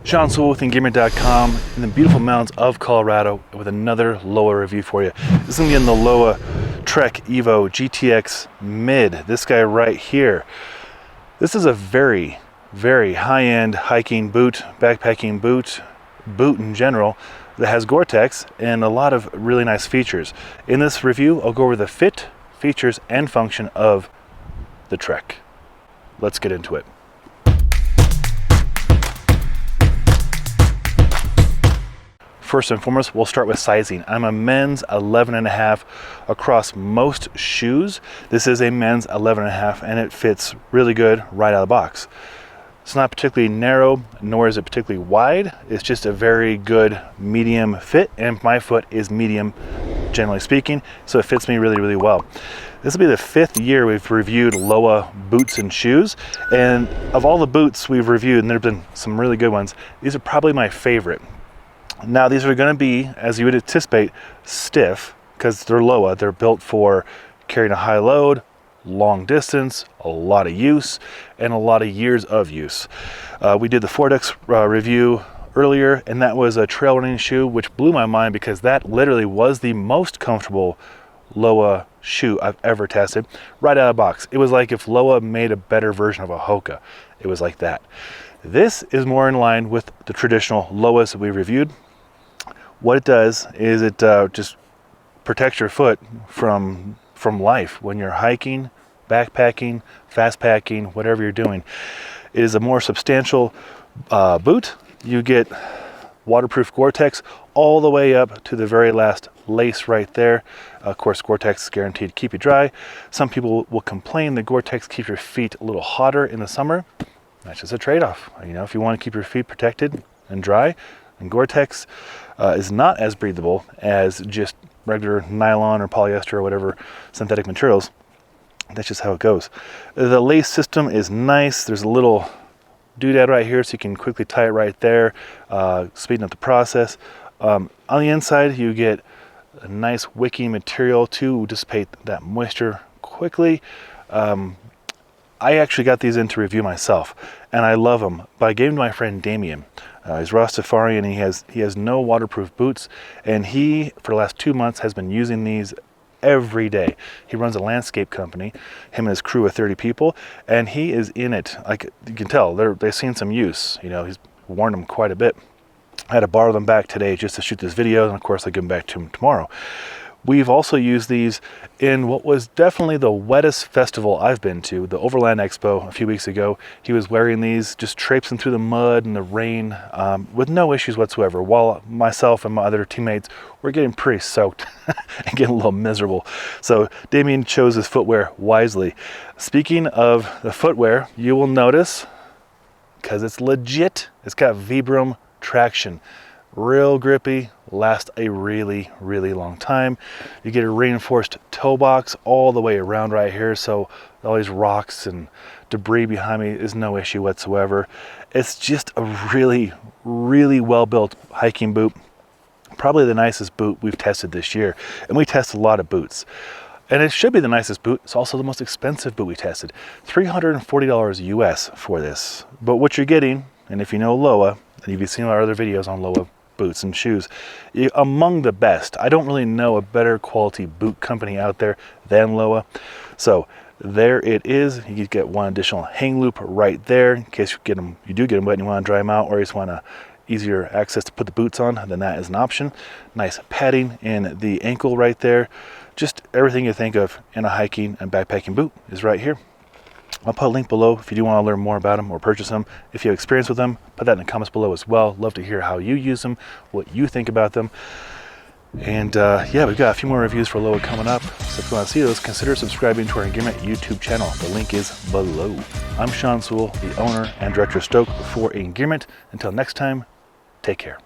Sean Sewell with Engearment.com in the beautiful mountains of Colorado with another Lowa review for you. This is going to be in the Lowa Trek Evo GTX Mid. This guy right here. This is a very, very high-end hiking boot, backpacking boot in general that has Gore-Tex and a lot of really nice features. In this review, I'll go over the fit, features, and function of the Trek. Let's get into it. First and foremost, we'll start with sizing. I'm a men's 11.5 across most shoes. This is a men's 11.5 and it fits really good right out of the box. It's not particularly narrow, nor is it particularly wide. It's just a very good medium fit, and my foot is medium, generally speaking, so it fits me really, really well. This will be the 5th year we've reviewed Lowa boots and shoes, and of all the boots we've reviewed, and there have been some really good ones, these are probably my favorite. Now these are going to be, as you would anticipate, stiff because they're Lowa. They're built for carrying a high load, long distance, a lot of use, and a lot of years of use. We did the Vortex review earlier, and that was a trail running shoe, which blew my mind because that literally was the most comfortable Lowa shoe I've ever tested right out of the box. It was like if Lowa made a better version of a Hoka. It was like that. This is more in line with the traditional Lowas that we reviewed. What it does is it just protects your foot from life when you're hiking, backpacking, fast packing, whatever you're doing. It is a more substantial boot. You get waterproof Gore-Tex all the way up to the very last lace right there. Of course, Gore-Tex is guaranteed to keep you dry. Some people will complain that Gore-Tex keeps your feet a little hotter in the summer. That's just a trade-off. You know, if you want to keep your feet protected and dry, and Gore-Tex is not as breathable as just regular nylon or polyester or whatever synthetic materials. That's just how it goes. The lace system is nice. There's a little doodad right here so you can quickly tie it right there, speeding up the process. On the inside you get a nice wicking material to dissipate that moisture quickly. I actually got these in to review myself, and I love them, but I gave them to my friend Damien. He's Rastafarian, and he has no waterproof boots, and he, for the last 2 months, has been using these every day. He runs a landscape company, him and his crew of 30 people, and he is in it. Like you can tell, they've seen some use. You know, he's worn them quite a bit. I had to borrow them back today just to shoot this video, and of course I give them back to him tomorrow. We've also used these in what was definitely the wettest festival I've been to, the Overland Expo a few weeks ago. He was wearing these, just traipsing through the mud and the rain with no issues whatsoever, while myself and my other teammates were getting pretty soaked and getting a little miserable. So Damien chose his footwear wisely. Speaking of the footwear, you will notice, because it's legit, it's got Vibram traction. Real grippy, lasts a really, really long time. You get a reinforced toe box all the way around right here, so all these rocks and debris behind me is no issue whatsoever. It's just a really, really well-built hiking boot. Probably the nicest boot we've tested this year, and we test a lot of boots. And it should be the nicest boot. It's also the most expensive boot we tested. $340 US for this. But what you're getting, and if you know Lowa, and you've seen our other videos on Lowa boots and shoes, among the best. I don't really know a better quality boot company out there than Lowa. So there it is. You get one additional hang loop right there in case you do get them wet and you want to dry them out, or you just want easier access to put the boots on, then that is an option. Nice padding in the ankle right there. Just everything you think of in a hiking and backpacking boot is right here. I'll put a link below if you do want to learn more about them or purchase them. If you have experience with them, put that in the comments below as well. Love to hear how you use them, what you think about them. And yeah, we've got a few more reviews for Lowa coming up. So if you want to see those, consider subscribing to our Engearment YouTube channel. The link is below. I'm Sean Sewell, the owner and director of Stoke for Engearment. Until next time, take care.